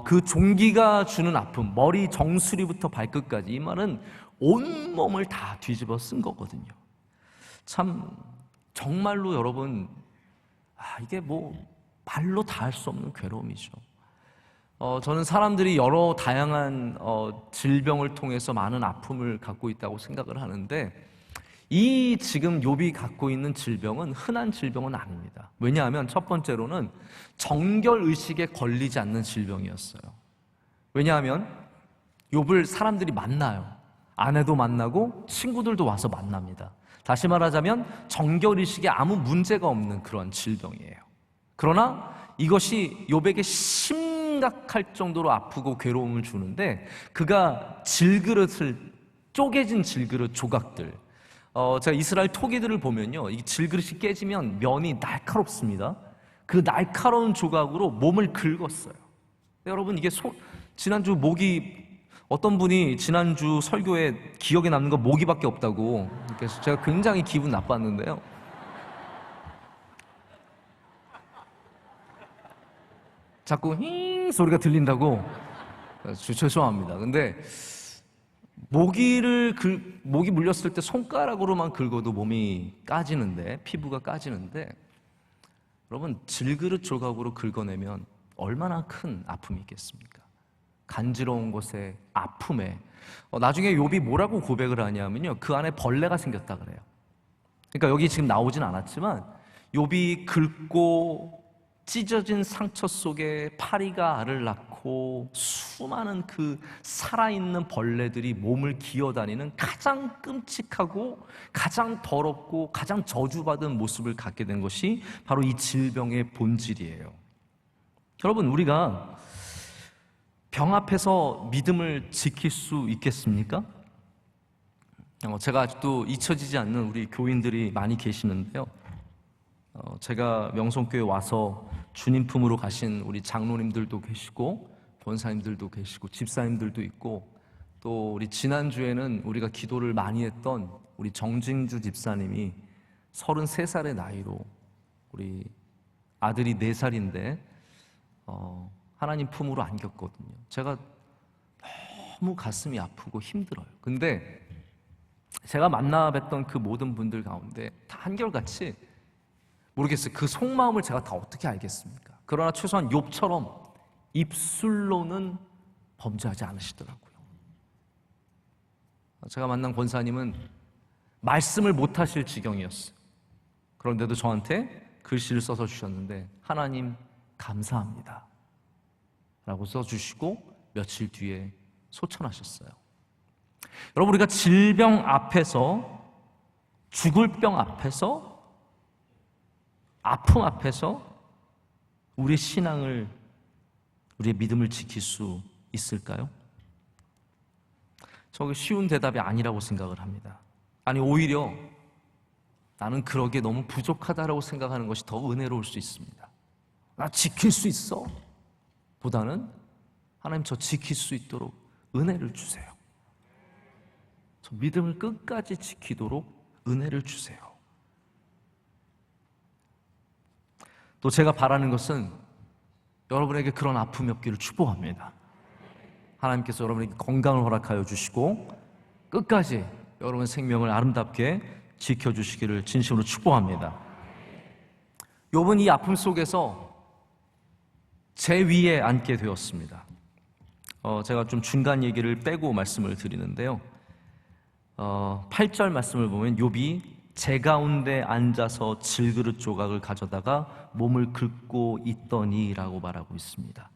A: 그 종기가 주는 아픔, 머리 정수리부터 발끝까지, 이 말은 온몸을 다 뒤집어 쓴 거거든요. 참 정말로 여러분, 이게 뭐 말로 다 할 수 없는 괴로움이죠. 저는 사람들이 여러 다양한 질병을 통해서 많은 아픔을 갖고 있다고 생각을 하는데 이 지금 욥이 갖고 있는 질병은 흔한 질병은 아닙니다. 왜냐하면 첫 번째로는 정결의식에 걸리지 않는 질병이었어요. 왜냐하면 욥을 사람들이 만나요. 아내도 만나고 친구들도 와서 만납니다. 다시 말하자면 정결의식에 아무 문제가 없는 그런 질병이에요. 그러나 이것이 욥에게 심각할 정도로 아프고 괴로움을 주는데 그가 쪼개진 질그릇 조각들, 제가 이스라엘 토기들을 보면요, 이 질그릇이 깨지면 면이 날카롭습니다. 그 날카로운 조각으로 몸을 긁었어요. 여러분, 이게 지난주 어떤 분이 지난주 설교에 기억에 남는 건 모기밖에 없다고, 그래서 제가 굉장히 기분 나빴는데요. 자꾸 힝 소리가 들린다고. 죄송합니다. 근데 모기 물렸을 때 손가락으로만 긁어도 몸이 까지는데, 피부가 까지는데, 여러분 질그릇 조각으로 긁어내면 얼마나 큰 아픔이 있겠습니까? 간지러운 곳에, 아픔에. 나중에 욥이 뭐라고 고백을 하냐면요, 그 안에 벌레가 생겼다 그래요. 그러니까 여기 지금 나오진 않았지만 욥이 긁고 찢어진 상처 속에 파리가 알을 낳고 수많은 그 살아있는 벌레들이 몸을 기어다니는 가장 끔찍하고 가장 더럽고 가장 저주받은 모습을 갖게 된 것이 바로 이 질병의 본질이에요. 여러분, 우리가 병 앞에서 믿음을 지킬 수 있겠습니까? 제가 아직도 잊혀지지 않는 우리 교인들이 많이 계시는데요. 제가 명성교회 와서 주님 품으로 가신 우리 장로님들도 계시고 권사님들도 계시고 집사님들도 있고, 또 우리 지난주에는 우리가 기도를 많이 했던 우리 정진주 집사님이 33살의 나이로, 우리 아들이 4살인데 하나님 품으로 안겼거든요. 제가 너무 가슴이 아프고 힘들어요. 근데 제가 만나 뵀던 그 모든 분들 가운데 다 한결같이, 모르겠어요, 그 속마음을 제가 다 어떻게 알겠습니까? 그러나 최소한 욥처럼 입술로는 범죄하지 않으시더라고요. 제가 만난 권사님은 말씀을 못하실 지경이었어요. 그런데도 저한테 글씨를 써서 주셨는데, 하나님 감사합니다 라고 써주시고 며칠 뒤에 소천하셨어요. 여러분, 우리가 질병 앞에서 죽을 병 앞에서, 아픔 앞에서 우리의 신앙을, 우리의 믿음을 지킬 수 있을까요? 저게 쉬운 대답이 아니라고 생각을 합니다. 아니, 오히려 나는 그러기에 너무 부족하다라고 생각하는 것이 더 은혜로울 수 있습니다. 나 지킬 수 있어 보다는 하나님, 저 지킬 수 있도록 은혜를 주세요. 저 믿음을 끝까지 지키도록 은혜를 주세요. 또 제가 바라는 것은 여러분에게 그런 아픔이 없기를 축복합니다. 하나님께서 여러분에게 건강을 허락하여 주시고 끝까지 여러분 생명을 아름답게 지켜주시기를 진심으로 축복합니다. 욥은 이 아픔 속에서 제 위에 앉게 되었습니다. 제가 좀 중간 얘기를 빼고 말씀을 드리는데요. 8절 말씀을 보면 욥이 재 가운데 앉아서 질그릇 조각을 가져다가 몸을 긁고 있더니라고 말하고 있습니다.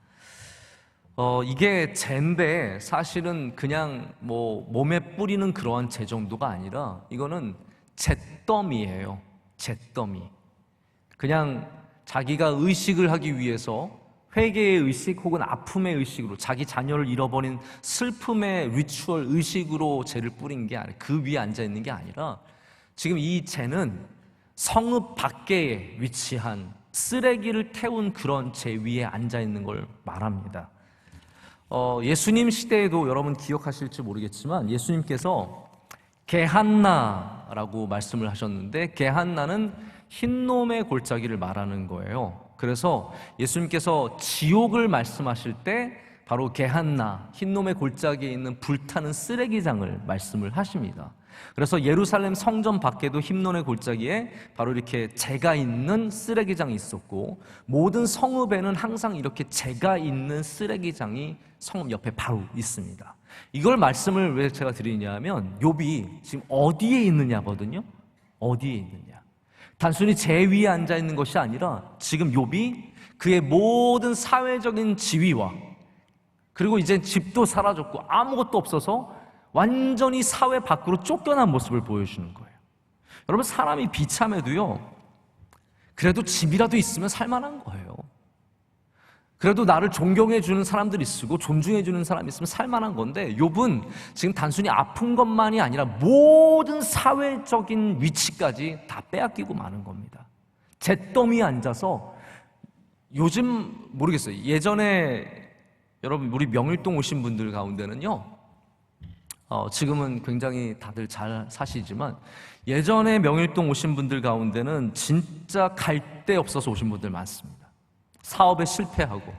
A: 이게 재인데 사실은 그냥 뭐 몸에 뿌리는 그러한 재 정도가 아니라 이거는 잿더미예요. 잿더미. 그냥 자기가 의식을 하기 위해서 회개의 의식 혹은 아픔의 의식으로 자기 자녀를 잃어버린 슬픔의 리추얼 의식으로 재를 뿌린 게 아니라, 그 위에 앉아 있는 게 아니라 지금 이 재는 성읍 밖에 위치한 쓰레기를 태운 그런 재 위에 앉아 있는 걸 말합니다. 예수님 시대에도 여러분 기억하실지 모르겠지만 예수님께서 게한나라고 말씀을 하셨는데, 게한나는 흰놈의 골짜기를 말하는 거예요. 그래서 예수님께서 지옥을 말씀하실 때 바로 게한나, 흰놈의 골짜기에 있는 불타는 쓰레기장을 말씀을 하십니다. 그래서 예루살렘 성전 밖에도 흰놈의 골짜기에 바로 이렇게 재가 있는 쓰레기장이 있었고, 모든 성읍에는 항상 이렇게 재가 있는 쓰레기장이 성읍 옆에 바로 있습니다. 이걸 말씀을 왜 제가 드리냐면 욥이 지금 어디에 있느냐거든요. 어디에 있느냐. 단순히 재 위에 앉아 있는 것이 아니라 지금 욥이 그의 모든 사회적인 지위와, 그리고 이제 집도 사라졌고 아무것도 없어서 완전히 사회 밖으로 쫓겨난 모습을 보여주는 거예요. 여러분, 사람이 비참해도요, 그래도 집이라도 있으면 살만한 거예요. 그래도 나를 존경해주는 사람들이 있고 존중해주는 사람이 있으면 살만한 건데, 욥은 지금 단순히 아픈 것만이 아니라 모든 사회적인 위치까지 다 빼앗기고 마는 겁니다. 잿더미에 앉아서, 요즘 모르겠어요. 예전에 여러분 우리 명일동 오신 분들 가운데는요, 지금은 굉장히 다들 잘 사시지만 예전에 명일동 오신 분들 가운데는 진짜 갈 데 없어서 오신 분들 많습니다. 사업에 실패하고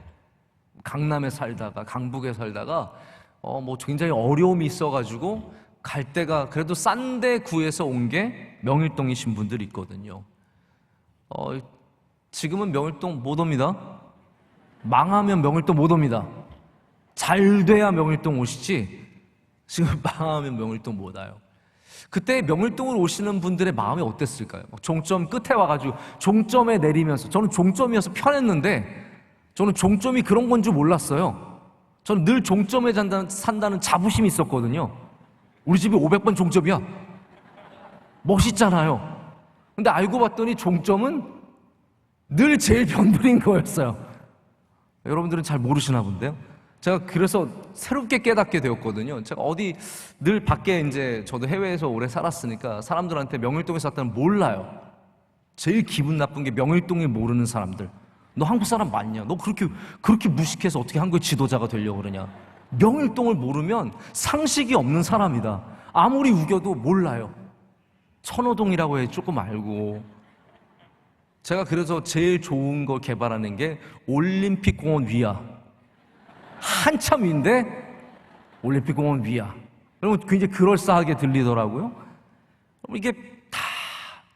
A: 강남에 살다가 강북에 살다가 뭐 굉장히 어려움이 있어가지고 갈 데가 그래도 싼 데 구해서 온 게 명일동이신 분들이 있거든요. 지금은 명일동 못 옵니다. 망하면 명일동 못 옵니다. 잘 돼야 명일동 오시지, 지금 망하면 명일동 못 와요. 그때 명일동으로 오시는 분들의 마음이 어땠을까요? 종점 끝에 와가지고 종점에 내리면서, 저는 종점이어서 편했는데 저는 종점이 그런 건 줄 몰랐어요. 저는 늘 종점에 산다는 자부심이 있었거든요. 우리 집이 500번 종점이야. 멋있잖아요. 근데 알고 봤더니 종점은 늘 제일 변두리인 거였어요. 여러분들은 잘 모르시나 본데요. 제가 그래서 새롭게 깨닫게 되었거든요. 제가 어디 늘 밖에, 이제 저도 해외에서 오래 살았으니까 사람들한테 명일동에 살았다는 몰라요. 제일 기분 나쁜 게 명일동에 모르는 사람들. 너 한국 사람 맞냐? 너 그렇게 무식해서 어떻게 한국의 지도자가 되려고 그러냐? 명일동을 모르면 상식이 없는 사람이다. 아무리 우겨도 몰라요. 천호동이라고 해 조금 알고. 제가 그래서 제일 좋은 거 개발하는 게 올림픽공원 위야. 한참 위인데 올림픽공원 위야. 여러분, 굉장히 그럴싸하게 들리더라고요. 이게 다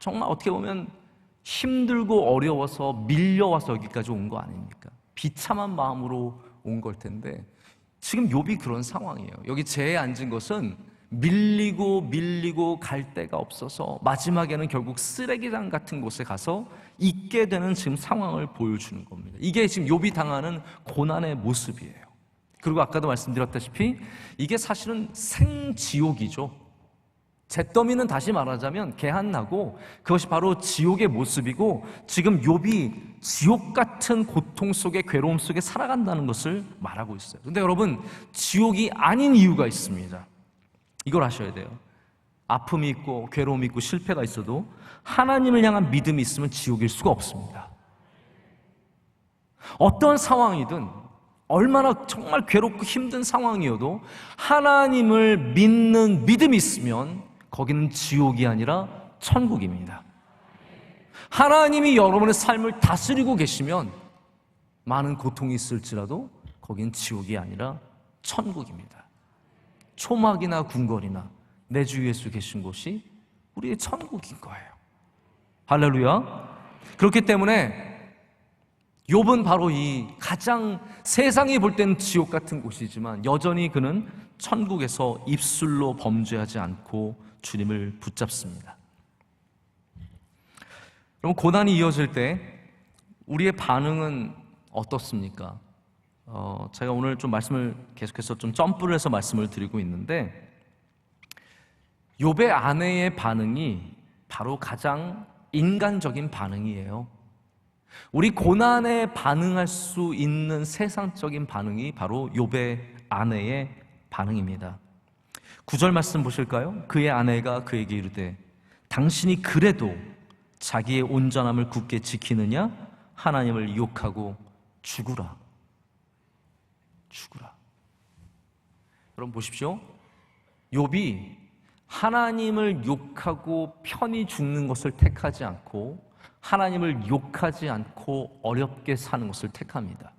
A: 정말 어떻게 보면 힘들고 어려워서 밀려와서 여기까지 온 거 아닙니까? 비참한 마음으로 온 걸 텐데 지금 욥이 그런 상황이에요. 여기 재에 앉은 것은 밀리고 갈 데가 없어서 마지막에는 결국 쓰레기장 같은 곳에 가서 있게 되는 지금 상황을 보여주는 겁니다. 이게 지금 욥이 당하는 고난의 모습이에요. 그리고 아까도 말씀드렸다시피 이게 사실은 생지옥이죠. 잿더미는 다시 말하자면 개한나고 그것이 바로 지옥의 모습이고 지금 욥이 지옥 같은 고통 속에 괴로움 속에 살아간다는 것을 말하고 있어요. 근데 여러분, 지옥이 아닌 이유가 있습니다. 이걸 아셔야 돼요. 아픔이 있고 괴로움이 있고 실패가 있어도 하나님을 향한 믿음이 있으면 지옥일 수가 없습니다. 어떤 상황이든 얼마나 정말 괴롭고 힘든 상황이어도 하나님을 믿는 믿음이 있으면 거기는 지옥이 아니라 천국입니다. 하나님이 여러분의 삶을 다스리고 계시면 많은 고통이 있을지라도 거기는 지옥이 아니라 천국입니다. 초막이나 궁궐이나 내 주 예수 계신 곳이 우리의 천국인 거예요. 할렐루야. 그렇기 때문에 욥은 바로 이 가장 세상이 볼 때는 지옥 같은 곳이지만 여전히 그는 천국에서 입술로 범죄하지 않고 주님을 붙잡습니다. 그럼 고난이 이어질 때 우리의 반응은 어떻습니까? 제가 오늘 좀 말씀을 계속해서 좀 점프를 해서 말씀을 드리고 있는데 욥의 아내의 반응이 바로 가장 인간적인 반응이에요. 우리 고난에 반응할 수 있는 세상적인 반응이 바로 욥의 아내의 반응입니다. 9절 말씀 보실까요? 그의 아내가 그에게 이르되 당신이 그래도 자기의 온전함을 굳게 지키느냐? 하나님을 욕하고 죽으라. 죽으라. 여러분 보십시오. 욥이 하나님을 욕하고 편히 죽는 것을 택하지 않고 하나님을 욕하지 않고 어렵게 사는 것을 택합니다.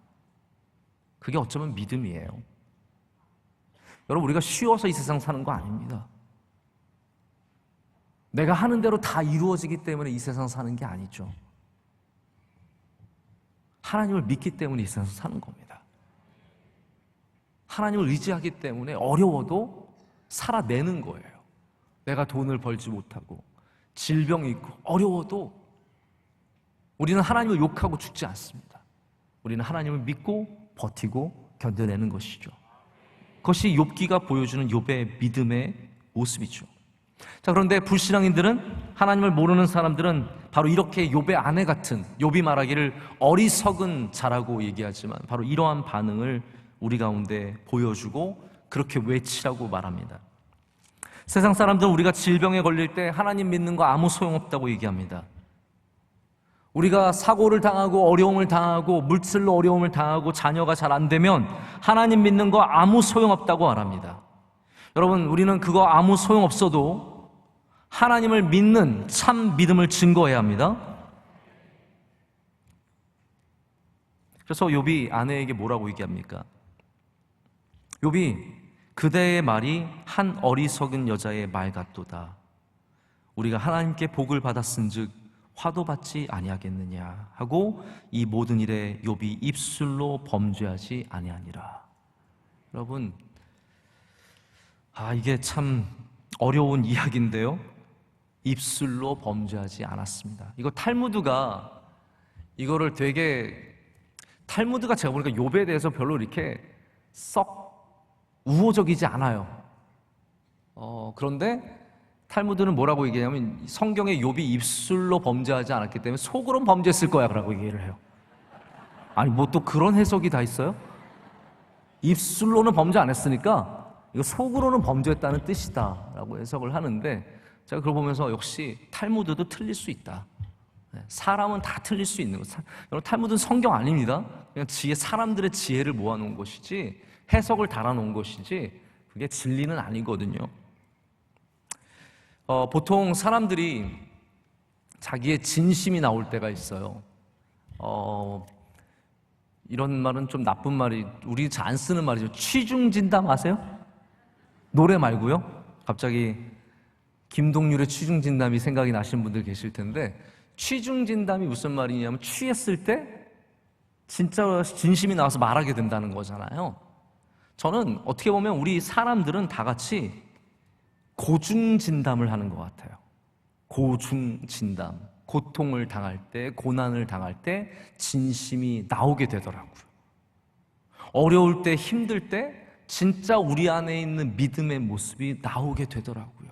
A: 그게 어쩌면 믿음이에요. 여러분, 우리가 쉬워서 이 세상 사는 거 아닙니다. 내가 하는 대로 다 이루어지기 때문에 이 세상 사는 게 아니죠. 하나님을 믿기 때문에 이 세상 사는 겁니다. 하나님을 의지하기 때문에 어려워도 살아내는 거예요. 내가 돈을 벌지 못하고 질병이 있고 어려워도 우리는 하나님을 욕하고 죽지 않습니다. 우리는 하나님을 믿고 버티고 견뎌내는 것이죠. 그것이 욥기가 보여주는 욥의 믿음의 모습이죠. 자, 그런데 불신앙인들은, 하나님을 모르는 사람들은 바로 이렇게 욥의 아내 같은, 욥이 말하기를 어리석은 자라고 얘기하지만 바로 이러한 반응을 우리 가운데 보여주고 그렇게 외치라고 말합니다. 세상 사람들은 우리가 질병에 걸릴 때 하나님 믿는 거 아무 소용없다고 얘기합니다. 우리가 사고를 당하고 어려움을 당하고 물질로 어려움을 당하고 자녀가 잘 안 되면 하나님 믿는 거 아무 소용없다고 말합니다. 여러분, 우리는 그거 아무 소용없어도 하나님을 믿는 참 믿음을 증거해야 합니다. 그래서 욥이 아내에게 뭐라고 얘기합니까? 욥이 그대의 말이 한 어리석은 여자의 말 같도다. 우리가 하나님께 복을 받았은즉 화도 받지 아니하겠느냐 하고 이 모든 일에 욥이 입술로 범죄하지 아니하니라. 여러분, 이게 참 어려운 이야기인데요. 입술로 범죄하지 않았습니다. 이거 탈무드가 이거를 탈무드가 제가 보니까 욥에 대해서 별로 이렇게 썩 우호적이지 않아요. 그런데 탈무드는 뭐라고 얘기하냐면 성경에 욥이 입술로 범죄하지 않았기 때문에 속으로는 범죄했을 거야 라고 얘기를 해요. 아니, 뭐 또 그런 해석이 다 있어요? 입술로는 범죄 안 했으니까 이거 속으로는 범죄했다는 뜻이다 라고 해석을 하는데, 제가 그걸 보면서 역시 탈무드도 틀릴 수 있다. 사람은 다 틀릴 수 있는 것. 여러분, 탈무드는 성경 아닙니다. 그냥 사람들의 지혜를 모아놓은 것이지 해석을 달아놓은 것이지 그게 진리는 아니거든요. 보통 사람들이 자기의 진심이 나올 때가 있어요. 이런 말은 좀 나쁜 말이, 우리 잘 안 쓰는 말이죠. 취중진담 아세요? 노래 말고요. 갑자기 김동률의 취중진담이 생각이 나시는 분들 계실 텐데, 취중진담이 무슨 말이냐면 취했을 때 진짜 진심이 나와서 말하게 된다는 거잖아요. 저는 어떻게 보면 우리 사람들은 다 같이 고중진담을 하는 것 같아요. 고중진담. 고통을 당할 때, 고난을 당할 때 진심이 나오게 되더라고요. 어려울 때, 힘들 때 진짜 우리 안에 있는 믿음의 모습이 나오게 되더라고요.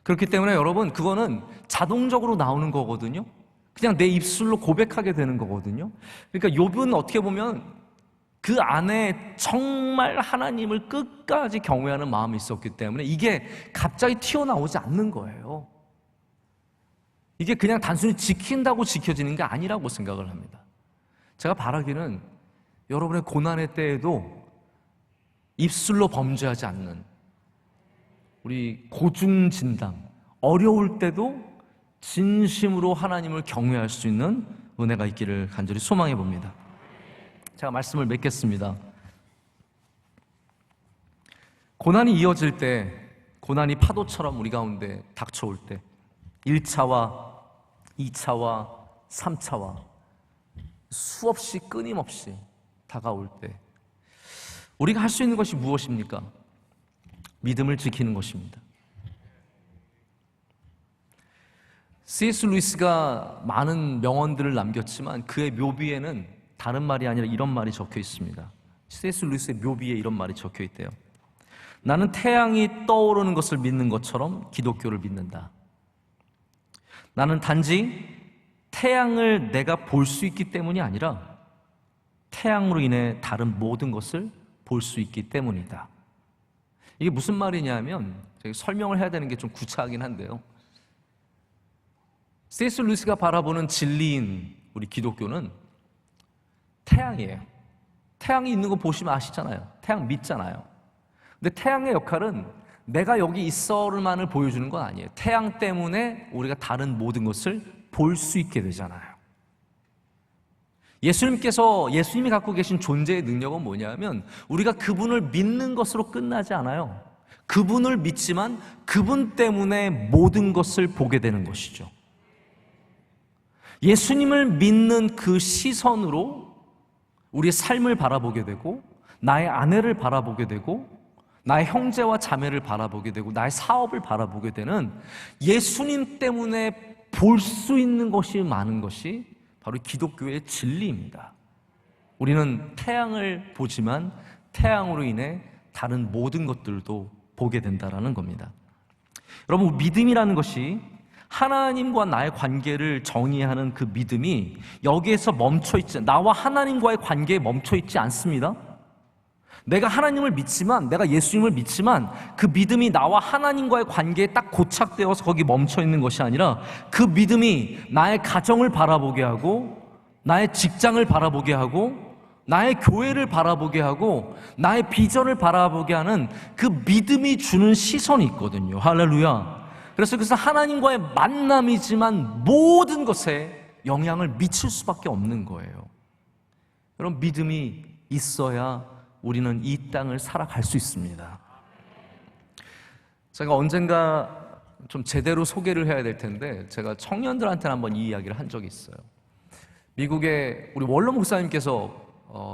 A: 그렇기 때문에 여러분, 그거는 자동적으로 나오는 거거든요. 그냥 내 입술로 고백하게 되는 거거든요. 그러니까 욥은 어떻게 보면 그 안에 정말 하나님을 끝까지 경외하는 마음이 있었기 때문에 이게 갑자기 튀어나오지 않는 거예요. 이게 그냥 단순히 지킨다고 지켜지는 게 아니라고 생각을 합니다. 제가 바라기는 여러분의 고난의 때에도 입술로 범죄하지 않는, 우리 고중진담, 어려울 때도 진심으로 하나님을 경외할 수 있는 은혜가 있기를 간절히 소망해 봅니다. 제가 말씀을 맺겠습니다. 고난이 이어질 때, 고난이 파도처럼 우리 가운데 닥쳐올 때, 1차와 2차와 3차와 수없이 끊임없이 다가올 때 우리가 할 수 있는 것이 무엇입니까? 믿음을 지키는 것입니다. C.S. 루이스가 많은 명언들을 남겼지만 그의 묘비에는 다른 말이 아니라 이런 말이 적혀 있습니다. C.S. 루이스의 묘비에 이런 말이 적혀 있대요. 나는 태양이 떠오르는 것을 믿는 것처럼 기독교를 믿는다. 나는 단지 태양을 내가 볼 수 있기 때문이 아니라 태양으로 인해 다른 모든 것을 볼 수 있기 때문이다. 이게 무슨 말이냐면, 설명을 해야 되는 게 좀 구차하긴 한데요, C.S. 루이스가 바라보는 진리인 우리 기독교는 태양이에요. 태양이 있는 거 보시면 아시잖아요. 태양 믿잖아요. 근데 태양의 역할은 내가 여기 있어를만을 보여주는 건 아니에요. 태양 때문에 우리가 다른 모든 것을 볼 수 있게 되잖아요. 예수님이 갖고 계신 존재의 능력은 뭐냐면 우리가 그분을 믿는 것으로 끝나지 않아요. 그분을 믿지만 그분 때문에 모든 것을 보게 되는 것이죠. 예수님을 믿는 그 시선으로 우리의 삶을 바라보게 되고, 나의 아내를 바라보게 되고, 나의 형제와 자매를 바라보게 되고, 나의 사업을 바라보게 되는, 예수님 때문에 볼 수 있는 것이 많은 것이 바로 기독교의 진리입니다. 우리는 태양을 보지만 태양으로 인해 다른 모든 것들도 보게 된다는 겁니다. 여러분, 믿음이라는 것이 하나님과 나의 관계를 정의하는 그 믿음이 여기에서 멈춰있지, 나와 하나님과의 관계에 멈춰있지 않습니다. 내가 하나님을 믿지만, 내가 예수님을 믿지만 그 믿음이 나와 하나님과의 관계에 딱 고착되어서 거기 멈춰있는 것이 아니라 그 믿음이 나의 가정을 바라보게 하고, 나의 직장을 바라보게 하고, 나의 교회를 바라보게 하고, 나의 비전을 바라보게 하는 그 믿음이 주는 시선이 있거든요. 할렐루야. 그래서 하나님과의 만남이지만 모든 것에 영향을 미칠 수밖에 없는 거예요. 여러분, 믿음이 있어야 우리는 이 땅을 살아갈 수 있습니다. 제가 언젠가 좀 제대로 소개를 해야 될 텐데, 제가 청년들한테 한번 이 이야기를 한 적이 있어요. 미국의 우리 원로 목사님께서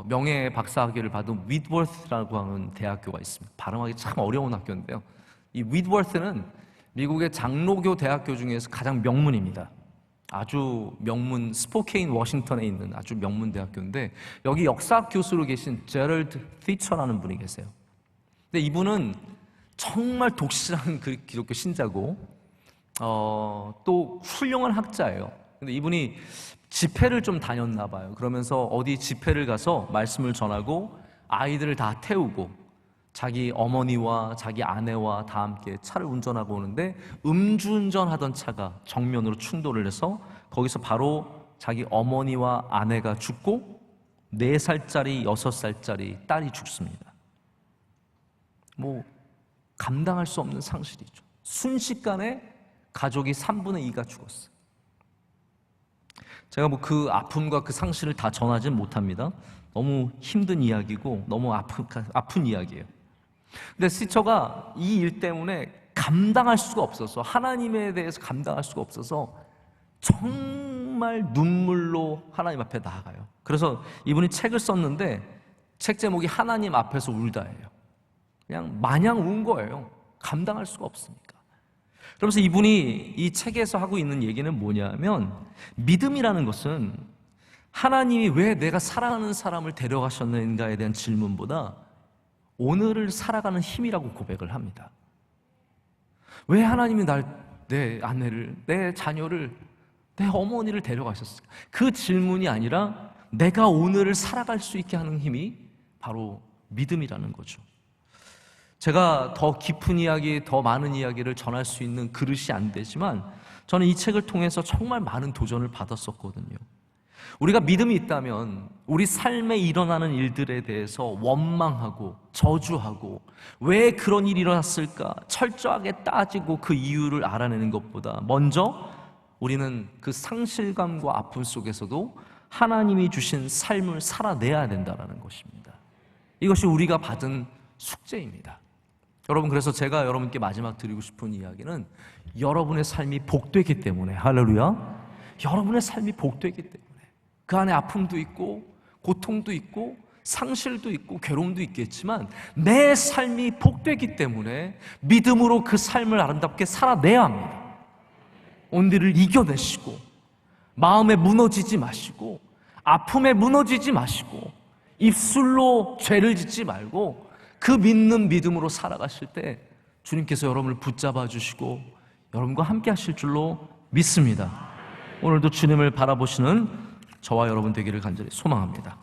A: 명예 박사학위를 받은 위드워스라고 하는 대학교가 있습니다. 발음하기 참 어려운 학교인데요, 이 위드워스는 미국의 장로교 대학교 중에서 가장 명문입니다. 아주 명문, 스포케인 워싱턴에 있는 아주 명문 대학교인데, 여기 역사학 교수로 계신 제럴드 피처라는 분이 계세요. 근데 이분은 정말 독실한 그 기독교 신자고, 또 훌륭한 학자예요. 근데 이분이 집회를 좀 다녔나 봐요. 그러면서 어디 집회를 가서 말씀을 전하고 아이들을 다 태우고 자기 어머니와 자기 아내와 다 함께 차를 운전하고 오는데, 음주운전 하던 차가 정면으로 충돌을 해서 거기서 바로 자기 어머니와 아내가 죽고 4살짜리 6살짜리 딸이 죽습니다. 뭐 감당할 수 없는 상실이죠. 순식간에 가족이 3분의 2가 죽었어요. 제가 뭐 그 아픔과 그 상실을 다 전하진 못합니다. 너무 힘든 이야기고 너무 아픈 이야기예요. 근데 시처가 이 일 때문에 감당할 수가 없어서, 하나님에 대해서 감당할 수가 없어서 정말 눈물로 하나님 앞에 나아가요. 그래서 이분이 책을 썼는데 책 제목이 하나님 앞에서 울다예요. 그냥 마냥 운 거예요. 감당할 수가 없으니까. 그러면서 이분이 이 책에서 하고 있는 얘기는 뭐냐면, 믿음이라는 것은 하나님이 왜 내가 사랑하는 사람을 데려가셨는가에 대한 질문보다 오늘을 살아가는 힘이라고 고백을 합니다. 왜 하나님이 날 내 아내를, 내 자녀를, 내 어머니를 데려가셨을까? 그 질문이 아니라 내가 오늘을 살아갈 수 있게 하는 힘이 바로 믿음이라는 거죠. 제가 더 깊은 이야기, 더 많은 이야기를 전할 수 있는 그릇이 안 되지만 저는 이 책을 통해서 정말 많은 도전을 받았었거든요. 우리가 믿음이 있다면 우리 삶에 일어나는 일들에 대해서 원망하고 저주하고 왜 그런 일이 일어났을까 철저하게 따지고 그 이유를 알아내는 것보다 먼저 우리는 그 상실감과 아픔 속에서도 하나님이 주신 삶을 살아내야 된다는 것입니다. 이것이 우리가 받은 숙제입니다. 여러분, 그래서 제가 여러분께 마지막 드리고 싶은 이야기는 여러분의 삶이 복되기 때문에, 할렐루야, 여러분의 삶이 복되기 때문에 그 안에 아픔도 있고 고통도 있고 상실도 있고 괴로움도 있겠지만 내 삶이 복되기 때문에 믿음으로 그 삶을 아름답게 살아내야 합니다. 온들을 이겨내시고 마음에 무너지지 마시고 아픔에 무너지지 마시고 입술로 죄를 짓지 말고 그 믿는 믿음으로 살아가실 때 주님께서 여러분을 붙잡아 주시고 여러분과 함께 하실 줄로 믿습니다. 오늘도 주님을 바라보시는 저와 여러분 되기를 간절히 소망합니다.